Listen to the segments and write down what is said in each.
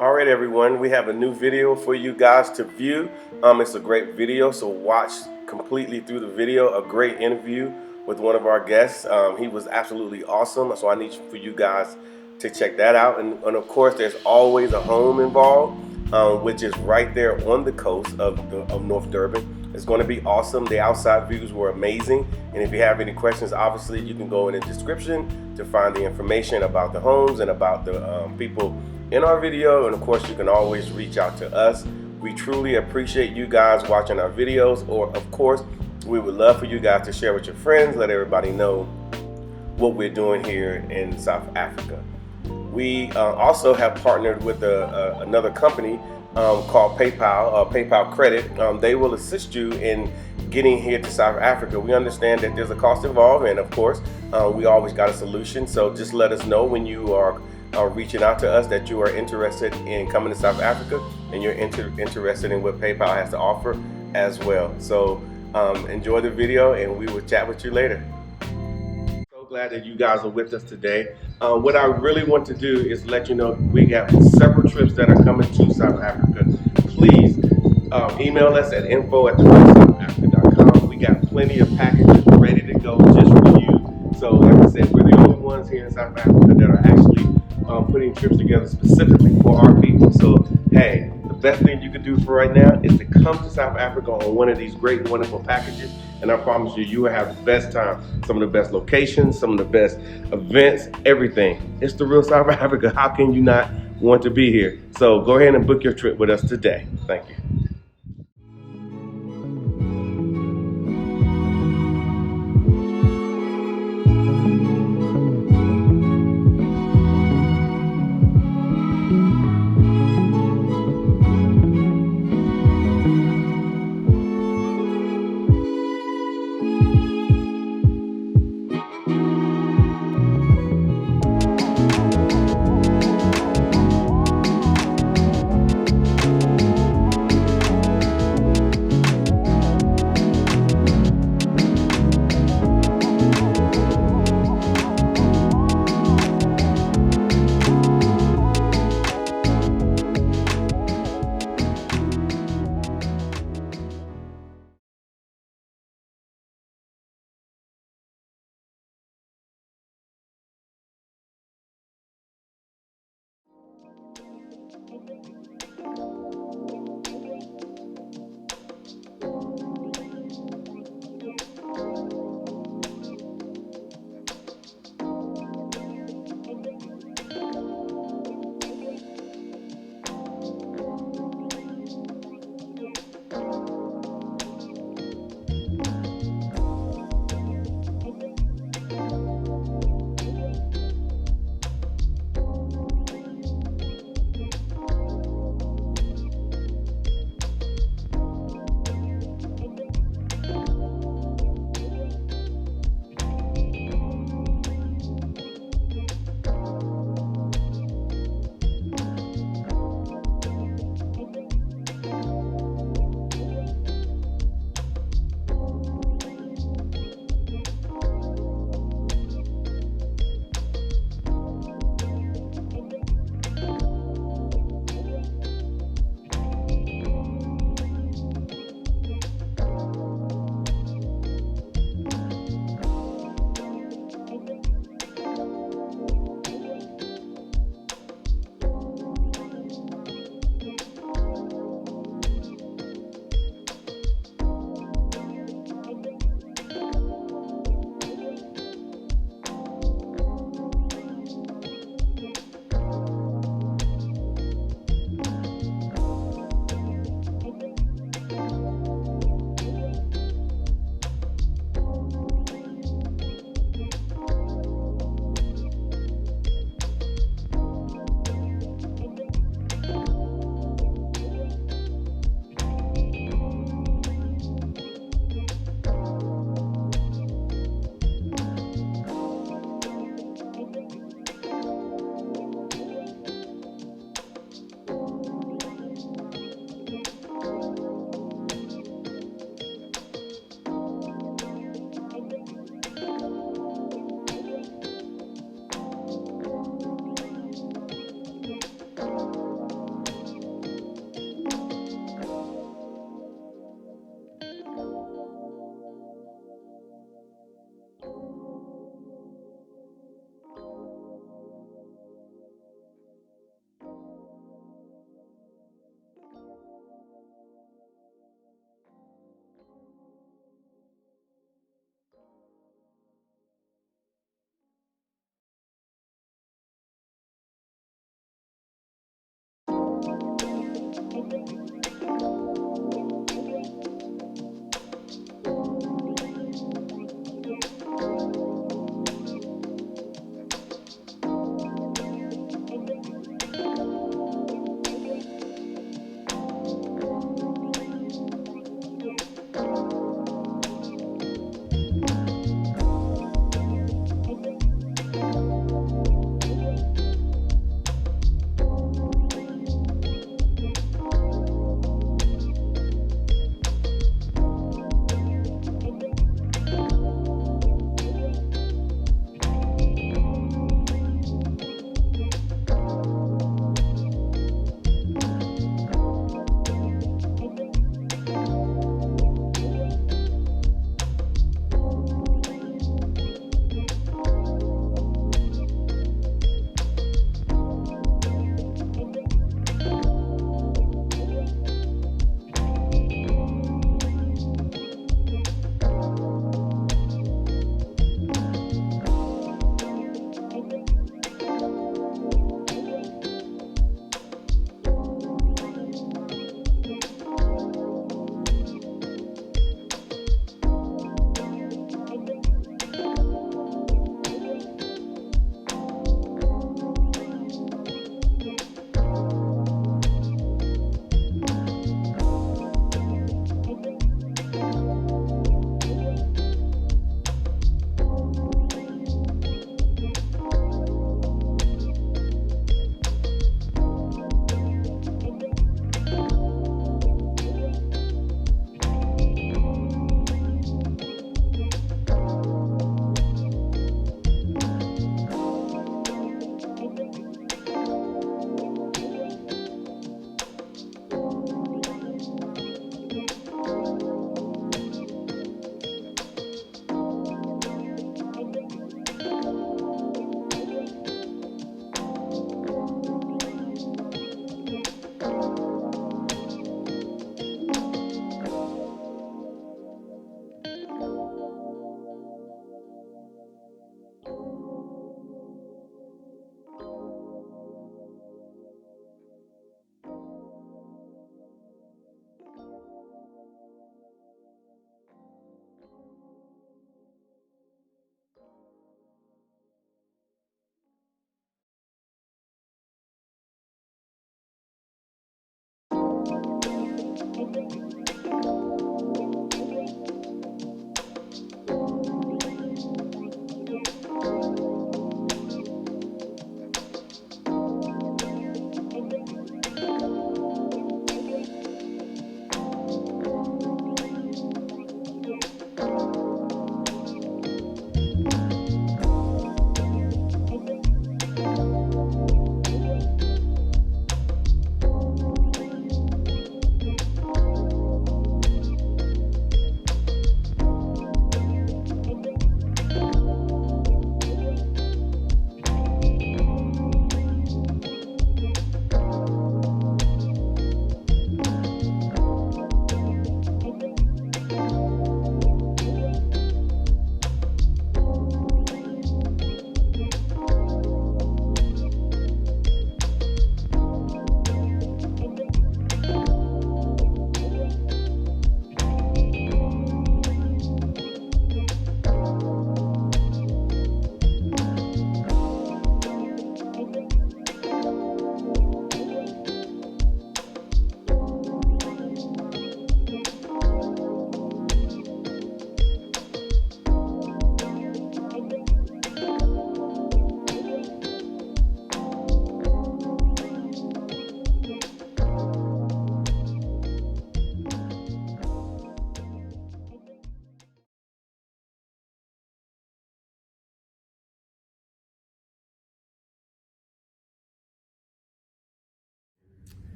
All right, everyone, we have a new video for you guys to view. It's a great video, so watch completely through the video. A great interview with one of our guests. He was absolutely awesome, so I need for you guys to check that out. And of course, there's always a home involved, which is right there on the coast of North Durban. It's going to be awesome. The outside views were amazing. And if you have any questions, obviously, you can go in the description to find the information about the homes and about the people in our video. And of course, you can always reach out to us. We truly appreciate you guys watching our videos. Or of course, we would love for you guys to share with your friends, let everybody know what we're doing here in South Africa. We also have partnered with another company called PayPal Credit. They will assist you in getting here to South Africa. We understand that there's a cost involved, and of course, we always got a solution. So just let us know when you are reaching out to us that you are interested in coming to South Africa and you're interested in what PayPal has to offer as well. So enjoy the video, and we will chat with you later. So glad that you guys are with us today. What I really want to do is let you know we got several trips that are coming to South Africa. Please email us at info@southafrica.com. We got plenty of packages ready to go just for you. So like I said, we're the only ones here in South Africa that are actually putting trips together specifically for our people. So hey, the best thing you can do for right now is to come to South Africa on one of these great, wonderful packages, and I promise you, you will have the best time. Some of the best locations, some of the best events, everything. It's the real South Africa. How can you not want to be here? So go ahead and book your trip with us today. Thank you.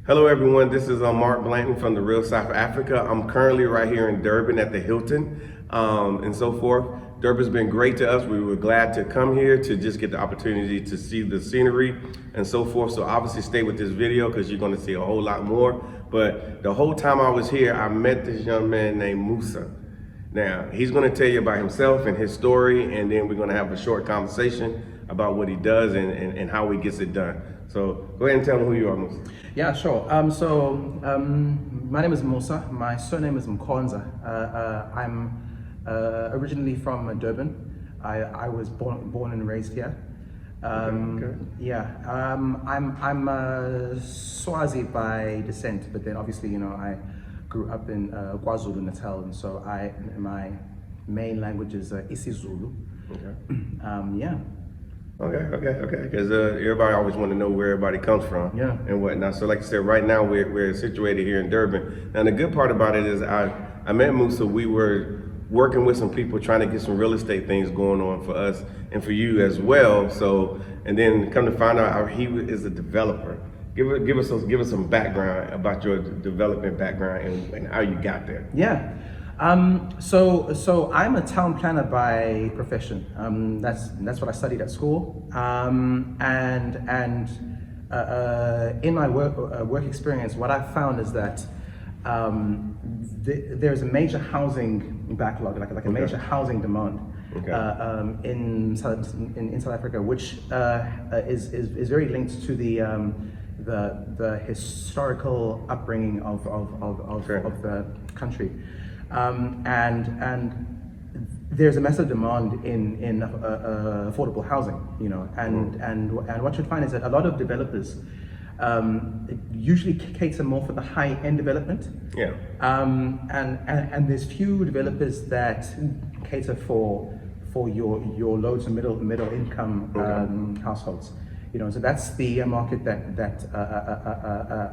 Hello everyone, this is Mark Blanton from the Real South Africa. I'm currently right here in Durban at the Hilton and so forth. Durban's been great to us. We were glad to come here to just get the opportunity to see the scenery and so forth. So obviously stay with this video because you're gonna see a whole lot more. But the whole time I was here, I met this young man named Musa. Now, he's gonna tell you about himself and his story, and then we're gonna have a short conversation about what he does and how he gets it done. So go ahead and tell them who you are, Musa. Yeah, sure. My name is Musa. My surname is Mkhonza. I'm originally from Durban. I was born and raised here. Okay. Yeah, I'm Swazi by descent, but then obviously, you know, I grew up in KwaZulu Natal, and so my main language is isiZulu. Okay. Yeah. Okay. Because everybody always want to know where everybody comes from, Yeah. and whatnot. So, like you said, right now we're situated here in Durban. Now, the good part about it is I met Musa. We were working with some people trying to get some real estate things going on for us and for you as well. So, and then come to find out he is a developer. Give us some background about your development background and how you got there. Yeah. So I'm a town planner by profession. That's what I studied at school. And in my work experience, what I've found is that there's a major housing backlog, like a major housing demand. Okay. In South Africa, which is very linked to the historical upbringing of the country, and there's a massive demand in affordable housing, and what you'd find is that a lot of developers usually cater more for the high-end development. Yeah. And there's few developers that cater for your low to middle income households. So that's the market that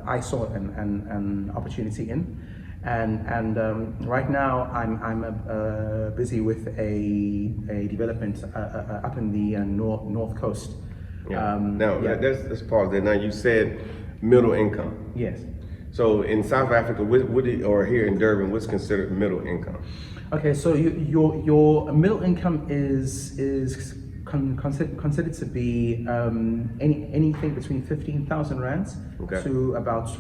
I saw an opportunity in, and right now I'm busy with a development up in the north coast. Yeah. Let's pause there. Now, you said middle income. Yes. So in South Africa, or here in Durban, what's considered middle income? Okay, so your middle income is considered to be anything between 15,000 rands to about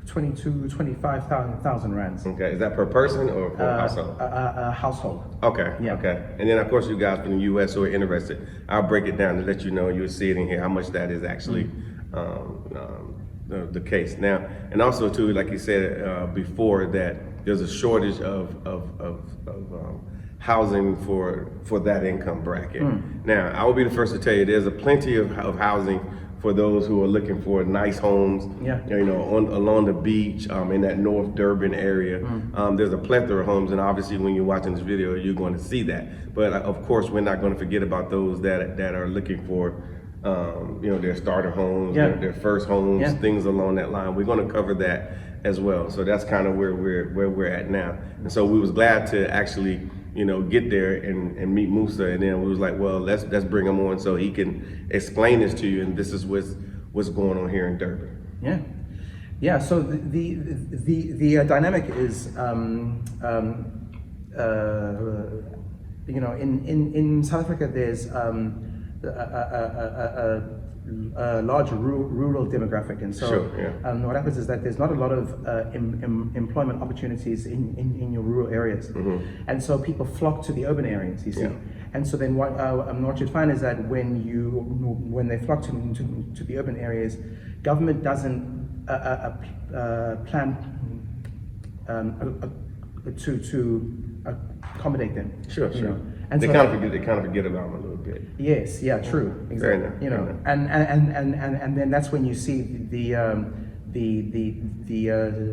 25,000 rands. Okay, is that per person or per household? A household. Okay, Yeah. Okay. And then, of course, you guys from the U.S. who are interested, I'll break it down to let you know, you'll see it in here, how much that is actually the case. Now, and also, too, like you said before, that there's a shortage of housing for that income bracket. Now, I will be the first to tell you, there's a plenty of housing for those who are looking for nice homes, along the beach, in that North Durban area. There's a plethora of homes, and obviously when you're watching this video, you're going to see that. But of course, we're not going to forget about those that are looking for, their starter homes, their first homes, things along that line. We're going to cover that as well. So that's kind of where we're at now. And so we was glad to actually get there and meet Musa, and then we was like, well, let's bring him on so he can explain this to you, and this is what's going on here in Durban. Yeah. So the dynamic is, in South Africa, there's a large rural demographic, and so what happens is that there's not a lot of employment opportunities in your rural areas, and so people flock to the urban areas. You see, and so then what you'd find is that when they flock to the urban areas, government doesn't plan to accommodate them. Sure. And they so kind of forget about them a little bit. Yes, true, exactly. And then that's when you see the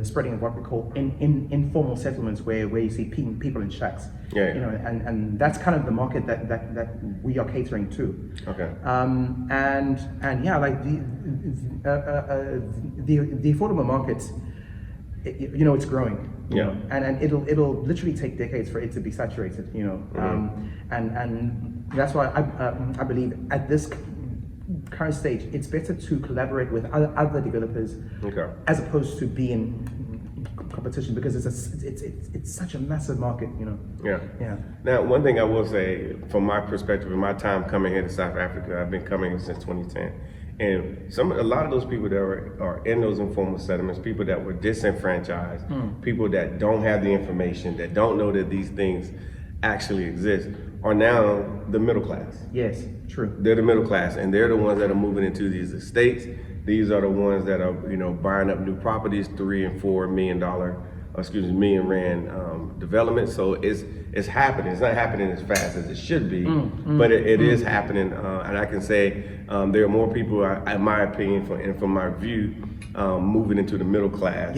spreading of what we call informal settlements, where you see people in shacks. And that's kind of the market that we are catering to. Okay. Like the affordable market, it's growing. And it'll literally take decades for it to be saturated. And that's why I believe at this current stage it's better to collaborate with other developers, as opposed to be in competition, because it's such a massive market. Now, one thing I will say from my perspective, in my time coming here to South Africa, I've been coming here since 2010. And a lot of those people that are in those informal settlements, people that were disenfranchised, people that don't have the information, that don't know that these things actually exist, are now the middle class. Yes, true. They're the middle class, and they're the ones that are moving into these estates. These are the ones that are, buying up new properties, $3 and $4 million rand development. So it's happening. It's not happening as fast as it should be, but it is happening. And I can say there are more people, in my opinion, from my view, moving into the middle class.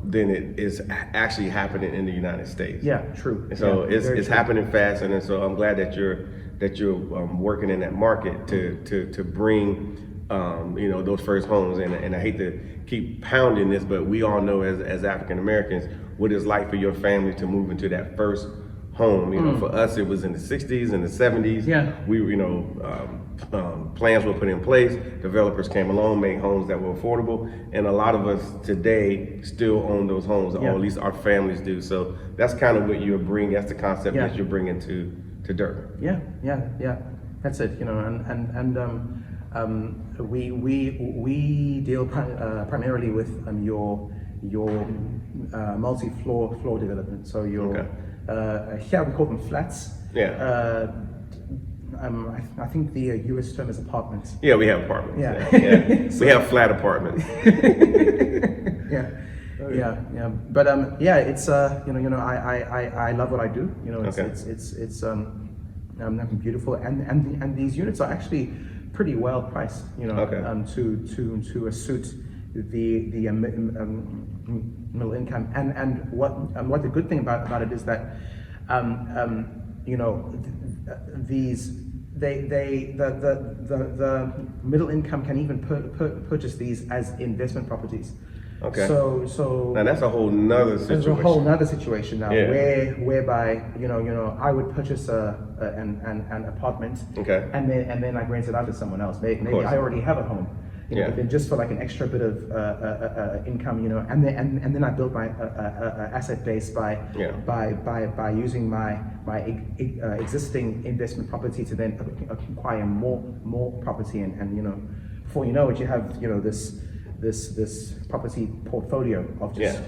Than it is actually happening in the United States. True. And so it's happening fast, and so I'm glad that you're that you're working in that market to bring those first homes. And I hate to keep pounding this, but we all know as African Americans what it's like for your family to move into that first home. For us, it was in the 60s and the 70s. Yeah. We, plans were put in place. Developers came along, made homes that were affordable, and a lot of us today still own those homes, or at least our families do. So that's kind of what you're bringing. That's the concept that you're bringing to Durban. Yeah. That's it. We deal primarily with your multi-floor development. So your here we call them flats. Yeah. I think the US term is apartments. Yeah, we have apartments. Yeah. We have flat apartments. Yeah. But it's I love what I do. It's beautiful, and these units are actually pretty well priced. To suit the middle income, and what the good thing about it is that the middle income can even purchase these as investment properties. Okay. So now that's a whole nother situation. There's a whole nother situation now, whereby I would purchase an apartment, and then I rent it out to someone else. Maybe I already have a home, but then just for like an extra bit of income, and then I build my asset base by using my existing investment property to then acquire more property, and before you know it, you have this property portfolio of just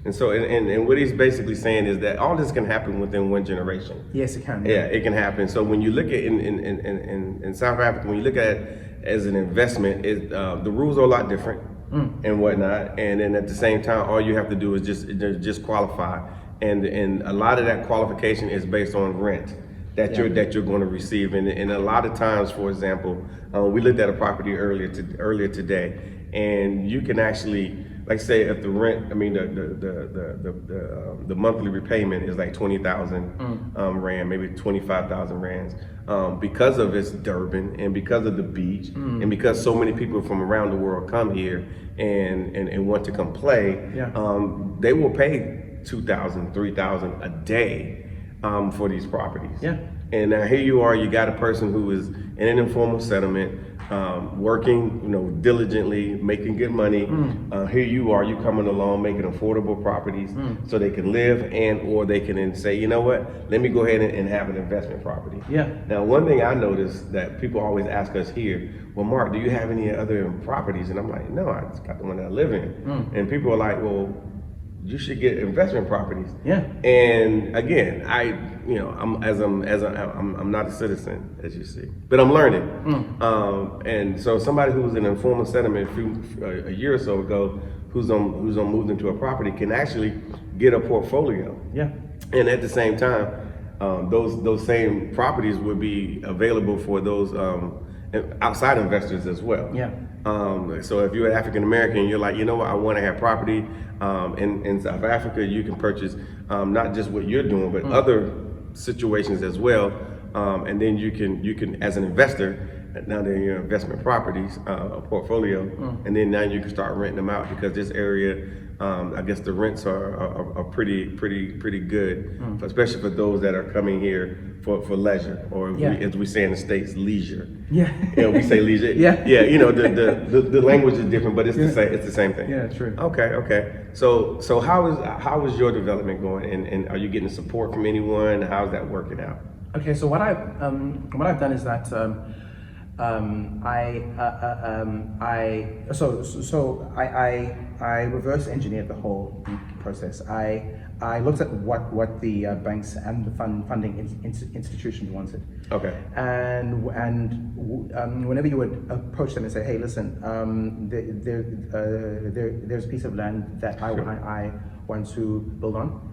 And so, and what he's basically saying is that all this can happen within one generation. Yes, it can. Yeah, it can happen. So when you look at in South Africa, when you look at it as an investment, the rules are a lot different and whatnot. And then at the same time, all you have to do is just qualify, and a lot of that qualification is based on rent that you're going to receive. And a lot of times, for example, we looked at a property earlier today, and you can actually, like, say if the rent, the monthly repayment is like 20,000 rand, maybe 25,000 rands, because of its Durban and because of the beach and because so many people from around the world come here and want to come play, they will pay 2,000, 3,000 a day for these properties. Yeah. And now here you are, you got a person who is in an informal settlement, working, diligently, making good money. Here you are, you coming along, making affordable properties so they can live, or they can then say, you know what, let me go ahead and have an investment property. Yeah. Now, one thing I noticed that people always ask us here, well, Mark, do you have any other properties? And I'm like, no, I just got the one that I live in. And people are like, well, you should get investment properties. Yeah. And again, I'm not a citizen, as you see, but I'm learning. And so somebody who was in an informal settlement a year or so ago, who's moved into a property, can actually get a portfolio. Yeah. And at the same time, those same properties would be available for those outside investors as well. Yeah. So if you're an African American, you're like, you know what, I want to have property in South Africa. You can purchase not just what you're doing, but other situations as well. And then you can as an investor, now they're your investment properties, a portfolio, and then now you can start renting them out, because this area, I guess the rents are pretty good, especially for those that are coming here for leisure, or as we say in the States, leisure. Yeah. We say leisure. Yeah. Yeah. The language is different, but it's the same. It's the same thing. Yeah, true. Okay. So how is your development going, and are you getting support from anyone? How's that working out? Okay, so what I've done is that I reverse engineered the whole process. I looked at what the banks and the funding institutions wanted. Okay. And whenever you would approach them and say, hey, listen, there's a piece of land that I want to build on.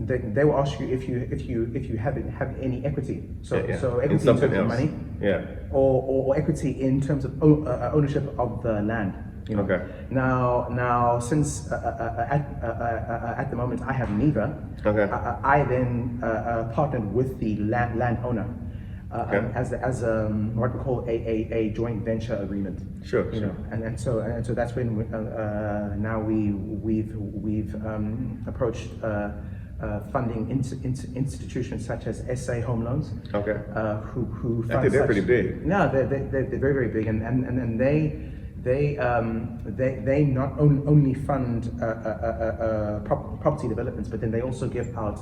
They will ask you if you have any equity. So equity in terms of money, or equity in terms of ownership of the land. You know? Okay. Now, since at the moment I have neither, Okay. I then partnered with the landowner Okay. as what we call a joint venture agreement. Sure. You know, and so that's when now we've approached. Funding institutions such as SA Home Loans, Okay. who I think they're pretty big. No, they're very, very big, and they not only fund property developments, but then they also give out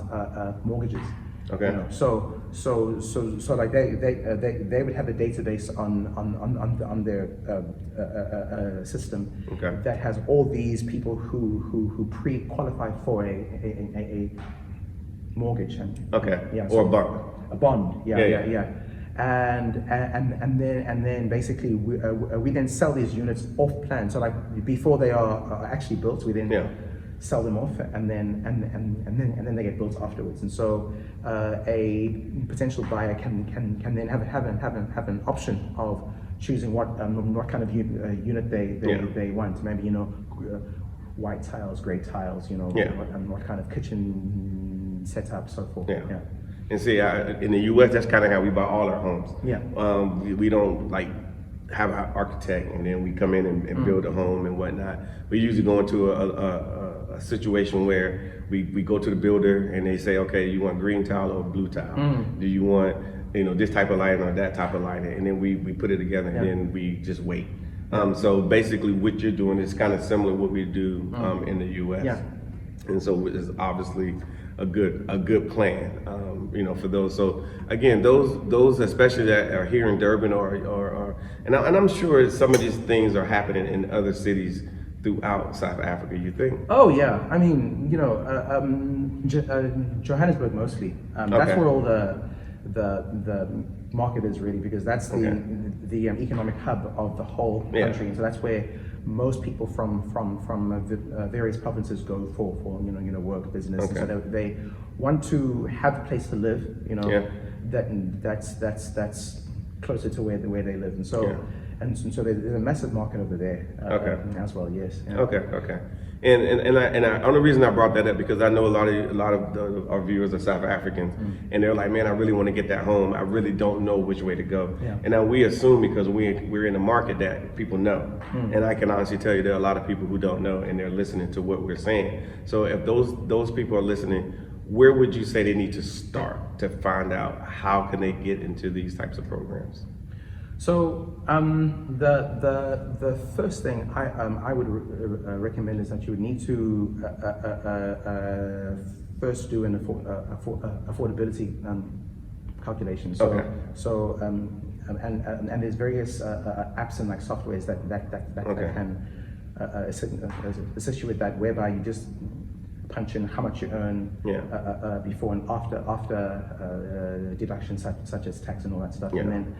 mortgages. Okay. You know, so like they would have a database on their system, Okay. that has all these people who pre-qualify for a mortgage. And Okay. yeah, Or a bond. a bond. Yeah. Yeah. And then basically we then sell these units off plan. So like before they are actually built, we then Yeah. sell them off, and then they get built afterwards. And so a potential buyer can then have an option of choosing what kind of unit they want. Maybe, you know, white tiles, gray tiles, you know, Yeah. what kind of kitchen setup, so forth. Yeah. And see, in the U.S., that's kind of how we buy all our homes. Yeah. We don't like have an architect and then we come in and build a home and whatnot. We usually go into a situation where we go to the builder and they say, okay, you want green tile or blue tile? Do you want, you know, this type of lighting or that type of lighting? And then we put it together and then we just wait. So basically what you're doing is kind of similar to what we do in the U.S. Yeah. And so it's obviously a good plan, you know, for those. So again, those especially that are here in Durban and I'm sure some of these things are happening in other cities throughout South Africa. You think? Oh yeah, I mean, you know, Johannesburg mostly. That's Okay. where all the market is really, because that's the economic hub of the whole country. And so that's where most people from various provinces go for you know work, business. And so they want to have a place to live. You know, that's closer to where they live. And so. And so there's a massive market over there as well. Yes. Yeah. Okay. And I only reason I brought that up because I know a lot of our viewers are South Africans, and they're like, man, I really want to get that home. I really don't know which way to go. Yeah. And now we assume because we're in a market that people know, and I can honestly tell you there are a lot of people who don't know, and they're listening to what we're saying. So if those people are listening, where would you say they need to start to find out how can they get into these types of programs? So the first thing I would recommend is that you would need to first do an affordability calculation. So and there's various apps and like softwares that can assist you with that, whereby you just punch in how much you earn before and after deductions such as tax and all that stuff, and then.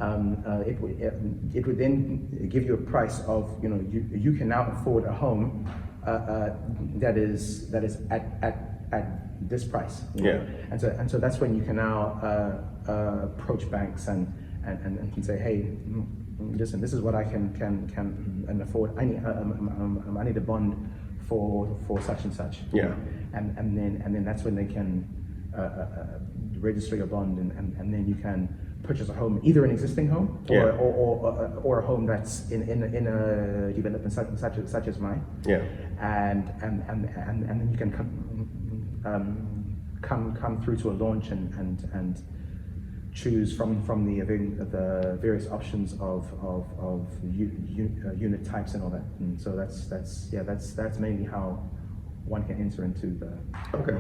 It would then give you a price of, you know, you can now afford a home that is at this price. You know? And so that's when you can now approach banks and can say, hey, listen, this is what I can afford. I need a bond for such and such. Yeah. And then that's when they can register your bond, and then you can purchase a home, either an existing home or a home that's in a development such as mine. Yeah. And then you can come through to a launch and choose from the various options of unit types and all that. And so that's mainly how one can enter into the Okay.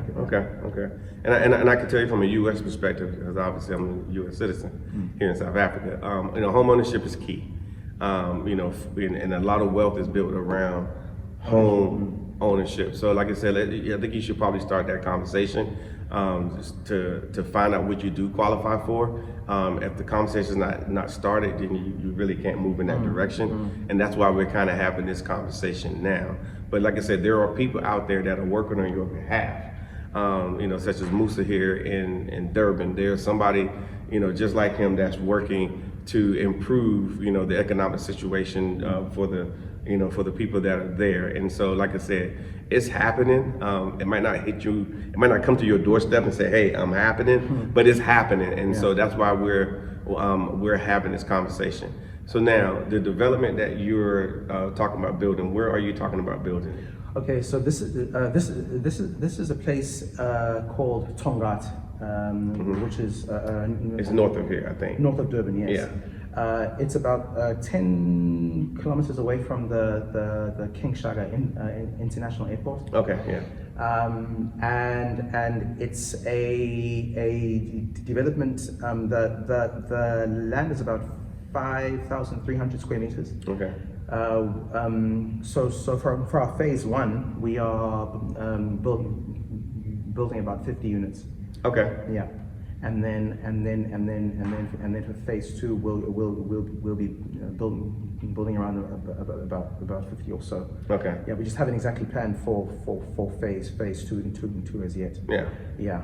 And I can tell you from a U.S. perspective, because obviously I'm a U.S. citizen here in South Africa. You know, home ownership is key. You know, and a lot of wealth is built around home ownership. So, like I said, I think you should probably start that conversation just to find out what you do qualify for. If the conversation's not started, then you really can't move in that direction. And that's why we're kind of having this conversation now. But like I said, there are people out there that are working on your behalf, you know, such as Musa here in Durban. There's somebody, you know, just like him that's working to improve, you know, the economic situation for the for the people that are there. And so, like I said, it's happening. It might not hit you, it might not come to your doorstep and say, hey, I'm happening, but it's happening. And so that's why we're having this conversation. So now, the development that you're talking about building, where are you talking about building? Okay, so this is a place called Tongaat, which is It's north of here, I think. north of Durban. Yes. Yeah. It's about 10 kilometers away from the King Shaka International Airport. Okay. Yeah. And it's a development. The land is about 5,300 square meters. Okay. So for our phase one, we are building about 50 units. Okay. Yeah, and then for phase two, we'll be building around about 50 or so. Okay. Yeah, we just haven't exactly planned for phase two and two as yet. Yeah. Yeah.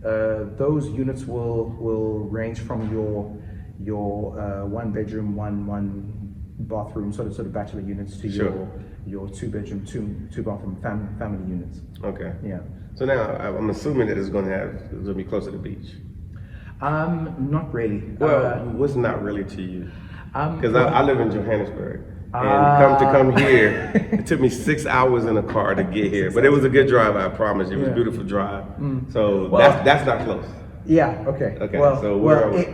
Those units will range from your one bedroom, one bathroom, sort of bachelor units to your two bedroom, two bathroom family units. Okay. Yeah. So now I'm assuming that it's going to be close to the beach. Not really. Well, what's not really to you? Because Well, I live in Johannesburg, and to come here, it took me 6 hours in a car to get here. But it was a good drive, I promise. It was a beautiful drive. So Well, that's not close. Yeah. Okay. Okay, Well, so where are we?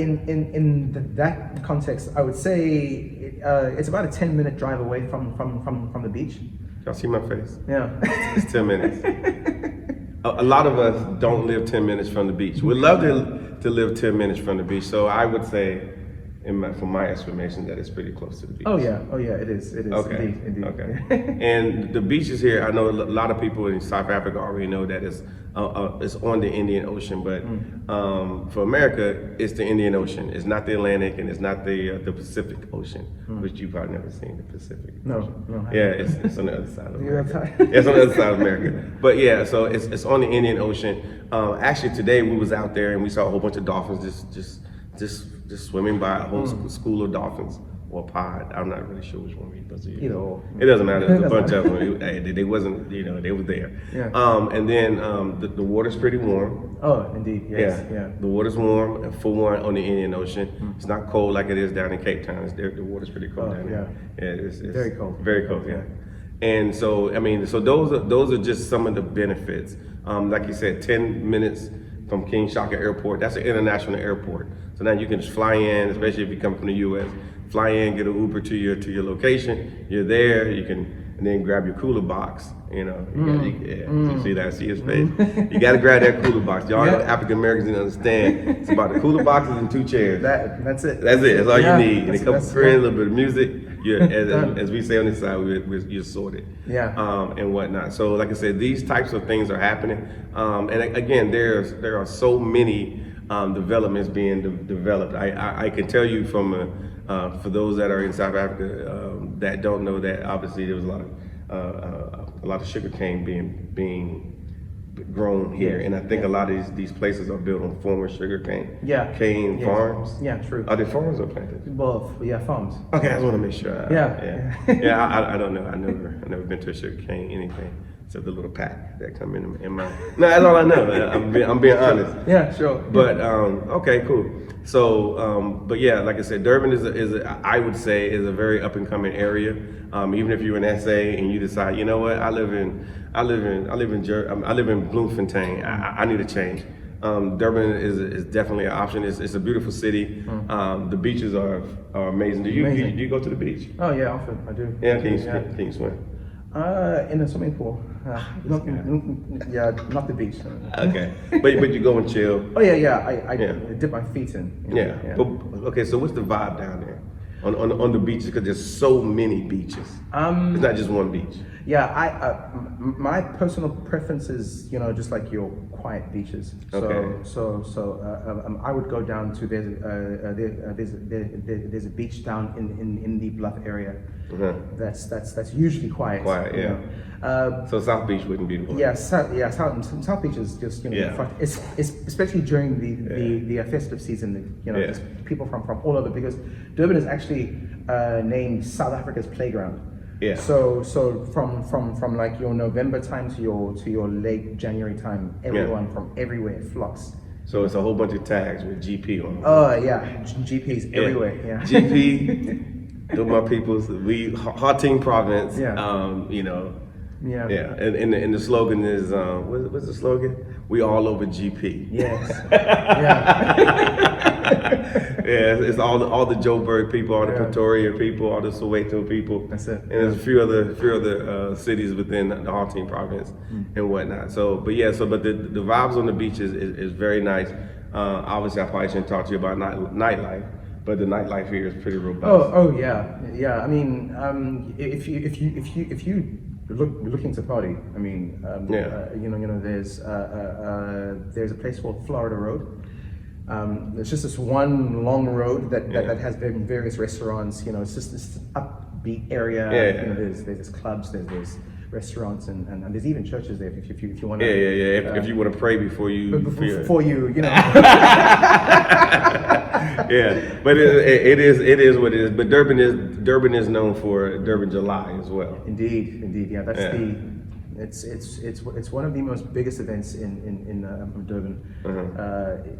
in that context, I would say it's about a 10-minute drive away from the beach. Y'all see my face? Yeah. It's 10 minutes. A lot of us don't live 10 minutes from the beach. We'd love to live 10 minutes from the beach. So I would say, from my estimation, that it's pretty close to the beach. Oh yeah. It is. Okay. Indeed. Okay. And the beaches here, I know a lot of people in South Africa already know that it's on the Indian Ocean, but for America, it's the Indian Ocean. It's not the Atlantic, and it's not the Pacific Ocean, which you've probably never seen the Pacific. No. Yeah, it's on the other side of The other America. side? Yeah, it's on the other side of America. But yeah, so it's on the Indian Ocean. Actually, today we was out there and we saw a whole bunch of dolphins just swimming by, a whole school of dolphins, or pod. I'm not really sure which one we're supposed to use. Either or. It doesn't matter. There's a bunch of them. They wasn't, they were there. Yeah. And then the water's pretty warm. Oh, indeed. Yes. Yeah. The water's warm, and for one, on the Indian Ocean. It's not cold like it is down in Cape Town. The water's pretty cold down there. Yeah, it's Very cold. Very cold, yeah. And so, so those are just some of the benefits. Like you said, 10 minutes from King Shaka Airport. That's an international airport. So now you can just fly in, especially if you come from the U.S. Fly in, get an Uber to your location. You're there. You can, and then grab your cooler box. You see that? See his face. You got to grab that cooler box. Y'all African Americans didn't understand. It's about the cooler boxes and 2 chairs. That's it. That's it. That's all you need. And a couple that's- friends, a little bit of music. As we say on this side, you're sorted. Yeah. And whatnot. So, like I said, these types of things are happening. And again, there are so many developments being developed. I can tell you from for those that are in South Africa that don't know that obviously there was a lot of sugar cane being grown here, and I think a lot of these places are built on former sugar cane farms. Yeah, true. Are they farms or plantations? Well, yeah, farms. Okay, I just want to make sure. Yeah. I don't know. I never been to a sugar cane anything except the little pack that come in my. No, that's all I know. I'm being honest. Yeah, sure. But okay, cool. So, but yeah, like I said, Durban I would say is a very up and coming area. Even if you're an SA and you decide, you know what, I live in Bloemfontein. I need a change. Durban is definitely an option. It's a beautiful city. The beaches are amazing. Do you go to the beach? Oh yeah, often I do. Yeah, can you swim? In a swimming pool. Not the beach. Okay, but you go and chill. Oh yeah. I dip my feet in. Yeah. But, okay, so what's the vibe down there on the beaches? Because there's so many beaches. It's not just one beach. Yeah, my personal preference is, just like your quiet beaches. Okay. So I would go down to there's a beach down in the Bluff area. That's usually quiet. Quiet, yeah. So South Beach wouldn't be the one. Yeah, South Beach is just it's especially during the festive season. There's people from all over, because Durban is actually named South Africa's playground. Yeah. So from like your November time to your late January time, everyone from everywhere flocks. So it's a whole bunch of tags with GP on them. Oh yeah, GPs everywhere. Yeah. GP, those my peoples. We Gauteng province. Yeah. Yeah. And the slogan is what's the slogan? We all over GP. Yes. Yeah. Yeah, it's all the Joburg people, all the Pretoria people, all the Soweto people. That's it. And there's a few other cities within the Gauteng province and whatnot. So, but the vibes on the beach is very nice. Obviously, I probably shouldn't talk to you about nightlife, but the nightlife here is pretty robust. Oh yeah. I mean, if you looking to party, I mean, there's a place called Florida Road. It's just this one long road that has various restaurants. It's just this upbeat area. There's clubs, there's restaurants, and there's even churches there if you want to. If you want to pray before you. Yeah, but it is what it is. But Durban is known for Durban July as well. Indeed, yeah. It's one of the most biggest events in Durban.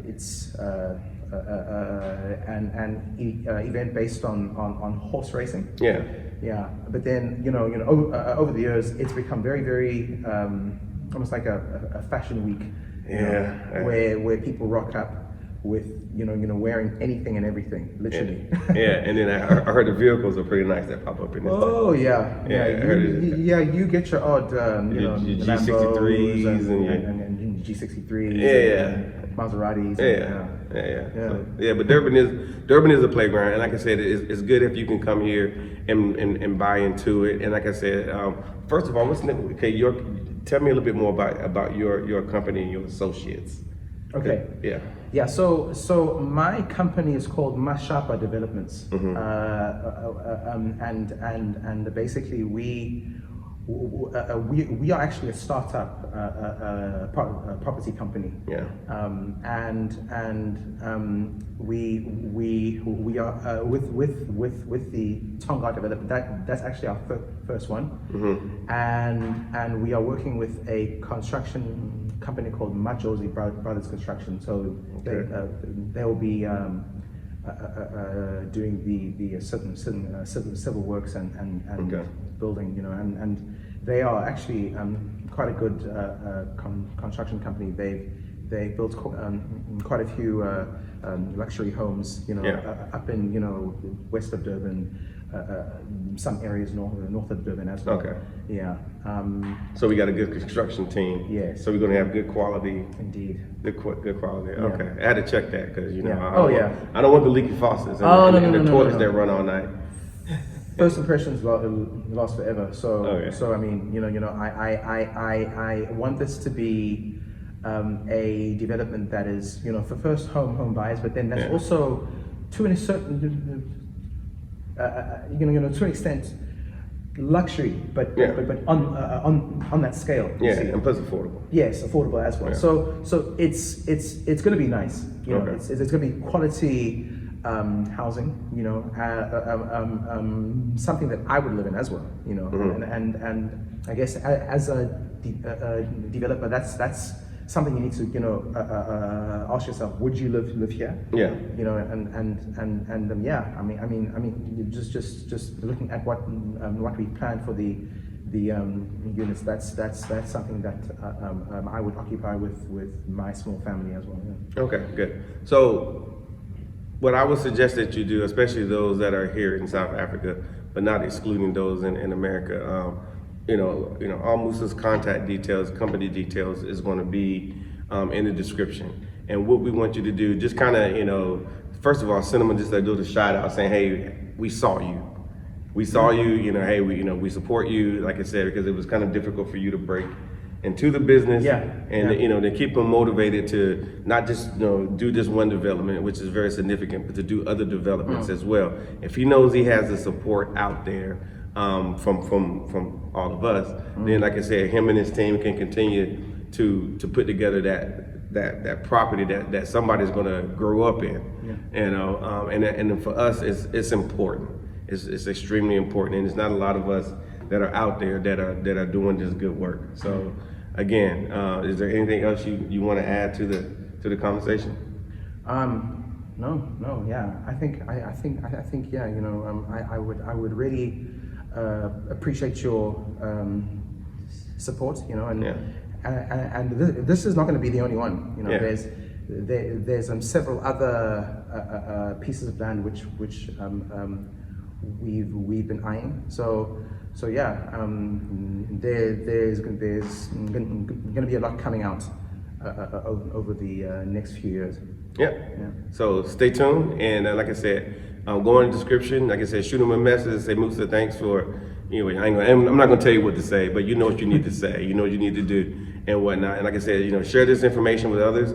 It's an event based on horse racing. Yeah. But then over the years, it's become very, very almost like a fashion week. Where people rock up with wearing anything and everying, literally. And then I heard the vehicles are pretty nice that pop up in this. Oh yeah. You get your odd your G63s and G63s. Maseratis. But Durban is a playground, and like I said, it's good if you can come here and buy into it. And like I said, first of all, tell me a little bit more about your company and your associates. Okay. Yeah. So my company is called Mashapa Developments, and basically we are actually a startup property company. We are with the Tongaat development. That's actually our first one, and we are working with a construction company called Mkhonza Brothers Construction. So they will be doing the civil works and building, and they are actually quite a good construction company. They built quite a few luxury homes, up in west of Durban, some areas north of Durban as well. So we got a good construction team. Yes. So we're going to have good quality. Indeed. Good quality. Okay. I had to check that because I don't want the leaky faucets and the toilets that run all night. First impressions last forever. So I mean, I want this to be a development that is, for first home buyers, but then that's also to a certain, to an extent, luxury, but on that scale. And plus affordable. Yes, affordable as well. So it's going to be nice. It's going to be quality housing. Something that I would live in as well. And I guess as a developer, that's something you need to ask yourself: would you live here? I mean, just looking at what we planned for the units, that's something that I would occupy with my small family as well. Okay, good. So what I would suggest that you do, especially those that are here in South Africa, but not excluding those in America, all Musa's contact details, company details is going to be in the description. And what we want you to do, just kind of, first of all, send them just a little shout out saying, hey, we saw you. we saw you, hey, we support you, like I said, because it was kind of difficult for you to break into the business, and to keep him motivated to not just do this one development, which is very significant, but to do other developments as well. If he knows he has the support out there from all of us, then like I said, him and his team can continue to put together that property that somebody's going to grow up in, and for us, it's important. It's extremely important, and it's not a lot of us that are out there that are doing this good work. So, again, is there anything else you want to add to the conversation? No, yeah. I think, yeah. I would really appreciate your support. And this is not going to be the only one. There's several other pieces of land which we've been eyeing. So yeah, there's going to be a lot coming out over the next few years. Yeah. So stay tuned, and like I said, go in the description. Like I said, shoot him a message. Say, Musa, thanks for. Anyway, I'm not going to tell you what to say, but you know what you need to say. You know what you need to do and whatnot. And like I said, share this information with others.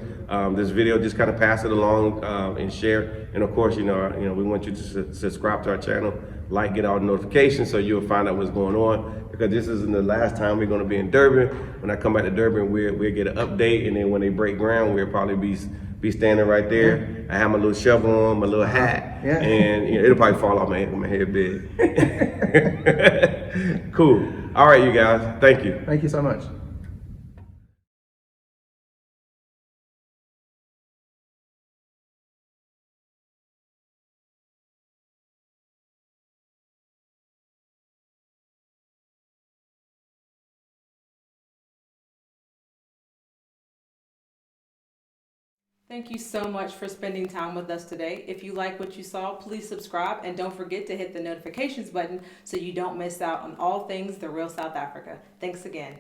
This video, just kind of pass it along and share. And of course, we want you to subscribe to our channel, like, get all the notifications so you'll find out what's going on. Because this isn't the last time we're going to be in Durban. When I come back to Durban, we'll get an update, and then when they break ground, we'll probably be standing right there. I have my little shovel on, my little hat, and it'll probably fall off my head when my head big. Cool. All right, you guys. Thank you. Thank you so much. Thank you so much for spending time with us today. If you like what you saw, please subscribe, and don't forget to hit the notifications button so you don't miss out on all things The Real South Africa. Thanks again.